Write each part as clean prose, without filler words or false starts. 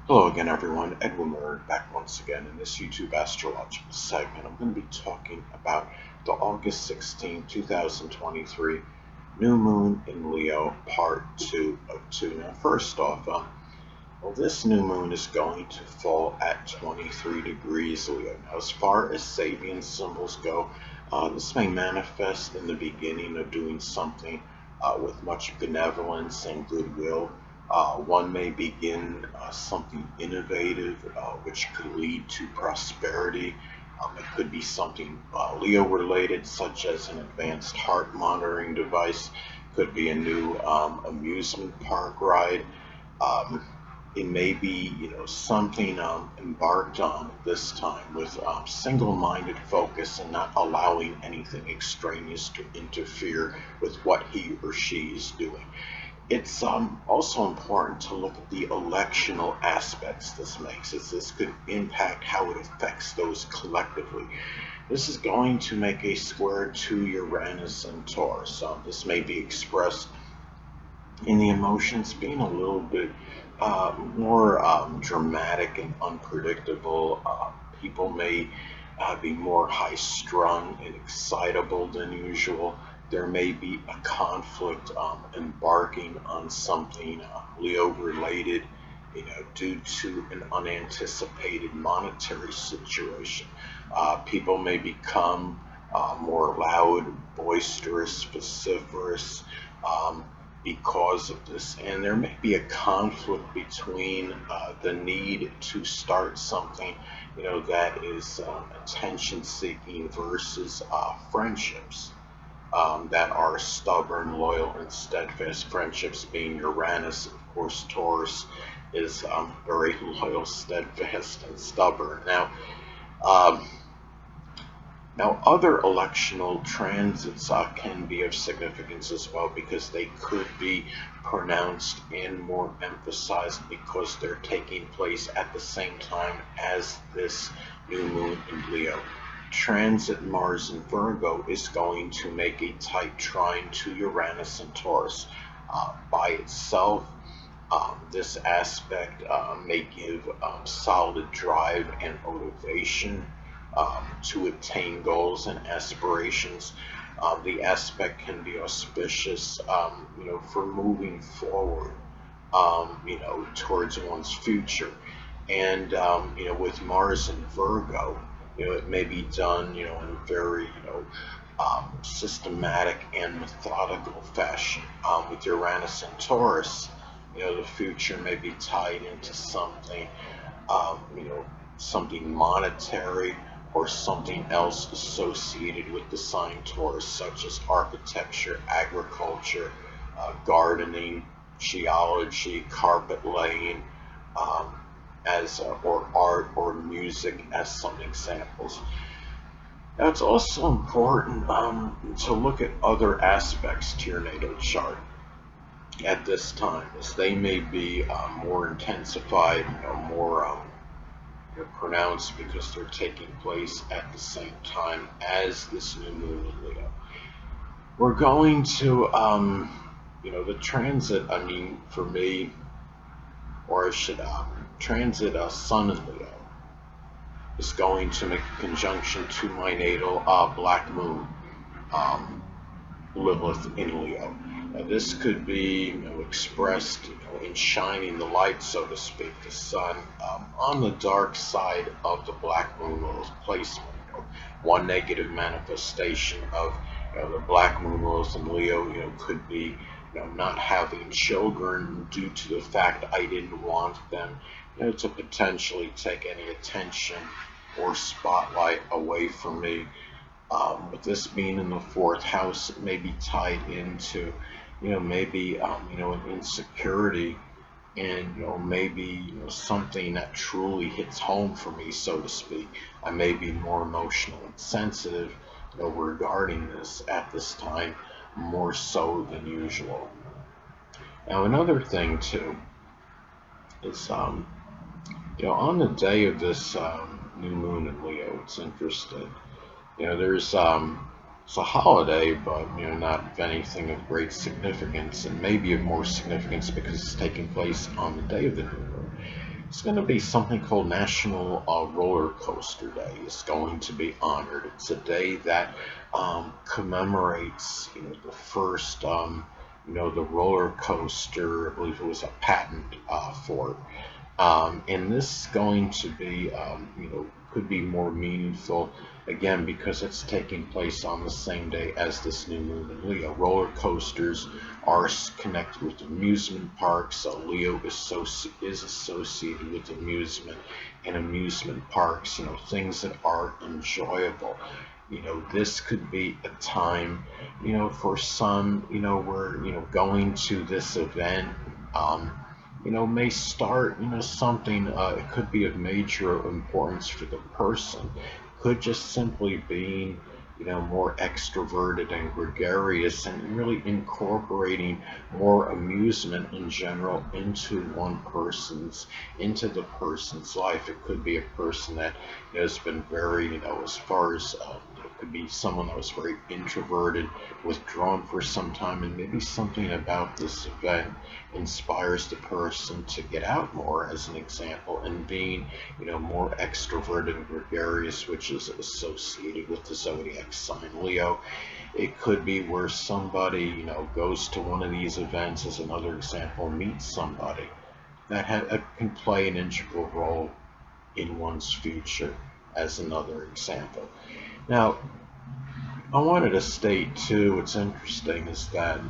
Hello again, everyone. Edwin Learnard back once again in this YouTube astrological segment. I'm going to be talking about the August 16, 2023 new moon in Leo, part 2 of 2. Now, first off, this new moon is going to fall at 23 degrees Leo. Now, as far as Sabian symbols go, this may manifest in the beginning of doing something with much benevolence and goodwill. One may begin something innovative, which could lead to prosperity. It could be something Leo related, such as an advanced heart monitoring device, could be a new amusement park ride. Um, it may be, something embarked on this time with single-minded focus and not allowing anything extraneous to interfere with what he or she is doing. It's also important to look at the electional aspects this makes, as this could impact how it affects those collectively. This is going to make a square to Uranus and Taurus. This may be expressed in the emotions being a little bit more dramatic and unpredictable. People may be more high strung and excitable than usual. There may be a conflict embarking on something Leo related, due to an unanticipated monetary situation. People may become more loud, boisterous, vociferous, um, because of this. And there may be a conflict between the need to start something, that is attention seeking versus friendships that are stubborn, loyal, and steadfast. Friendships being Uranus, of course, Taurus is very loyal, steadfast, and stubborn. Um, now, other electional transits can be of significance as well because they could be pronounced and more emphasized because they're taking place at the same time as this new moon in Leo. Transit Mars in Virgo is going to make a tight trine to Uranus and Taurus. By itself, this aspect may give solid drive and motivation to attain goals and aspirations. The aspect can be auspicious, for moving forward, towards one's future. And, with Mars and Virgo, it may be done, in a very, systematic and methodical fashion. With Uranus and Taurus, the future may be tied into something, something monetary or something else associated with the sign Taurus, such as architecture, agriculture, gardening, geology, carpet laying, um, or art or music as some examples. Now, it's also important to look at other aspects to your natal chart at this time, as they may be more intensified, more pronounced because they're taking place at the same time as this new moon in Leo. We're going to, the transit, I mean, for me, or I should transit Sun in Leo is going to make a conjunction to my natal Black Moon, um, Lilith in Leo. Now, this could be, expressed, in shining the light, so to speak, the sun on the dark side of the Black Moon Lilith placement. One negative manifestation of, the Black Moon Lilith in Leo, could be, not having children due to the fact I didn't want them, to potentially take any attention or spotlight away from me. With this being in the fourth house, it may be tied into, maybe, an insecurity and, maybe, something that truly hits home for me, so to speak. I may be more emotional and sensitive, regarding this at this time, more so than usual. Now, another thing, too, is, on the day of this new moon in Leo, it's interesting. There's it's a holiday, but not of anything of great significance, and maybe of more significance because it's taking place on the day of the new moon. It's going to be something called National Roller Coaster Day. It's going to be honored. It's a day that commemorates, the first, the roller coaster. I believe it was a patent for it. And this is going to be, could be more meaningful again because it's taking place on the same day as this new moon in Leo. Roller coasters are connected with amusement parks, so Leo is associated with amusement and amusement parks, things that are enjoyable. This could be a time, for some, where, going to this event, may start, something, it could be of major importance for the person. Could just simply being, more extroverted and gregarious and really incorporating more amusement in general into the person's life. It could be a person that has been very, as far as, it could be someone that was very introverted, withdrawn for some time, and maybe something about this event inspires the person to get out more, as an example, and being, more extroverted and gregarious, which is associated with the zodiac sign Leo. It could be where somebody, goes to one of these events, as another example, meets somebody that can play an integral role in one's future, as another example. Now, I wanted to state too, what's interesting is that,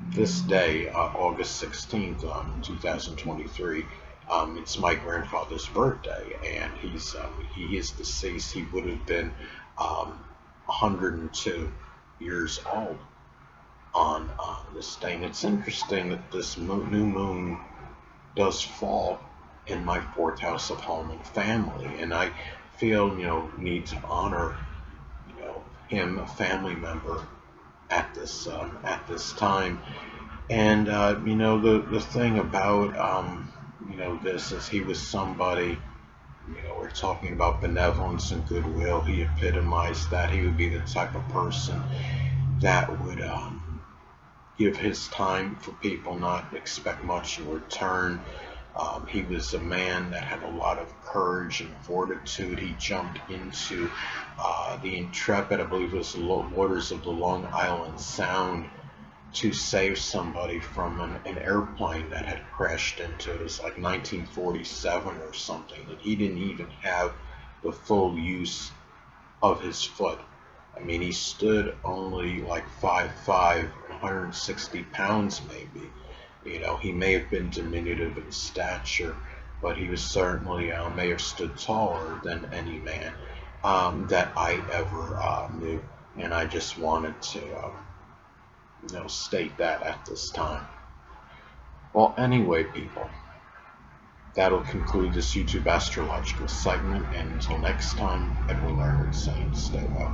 this day, August 16th, 2023, it's my grandfather's birthday, and he is deceased. He would have been 102 years old on this day. And it's interesting that this new moon does fall in my fourth house of home and family, and I feel, need to honor, him, a family member, at this time. And the thing about this is he was somebody, we're talking about benevolence and goodwill. He epitomized that. He would be the type of person that would give his time for people, not expect much in return. He was a man that had a lot of courage and fortitude. He jumped into the Intrepid, I believe it was the waters of the Long Island Sound, to save somebody from an airplane that had crashed into it. It was like 1947 or something, and he didn't even have the full use of his foot. I mean, he stood only like 5'5", 160 pounds maybe. He may have been diminutive in stature, but he was certainly may have stood taller than any man that I ever knew. And I just wanted to state that at this time. Well, anyway, people, that'll conclude this YouTube astrological segment, and until next time, Edwin Learnard saying stay well.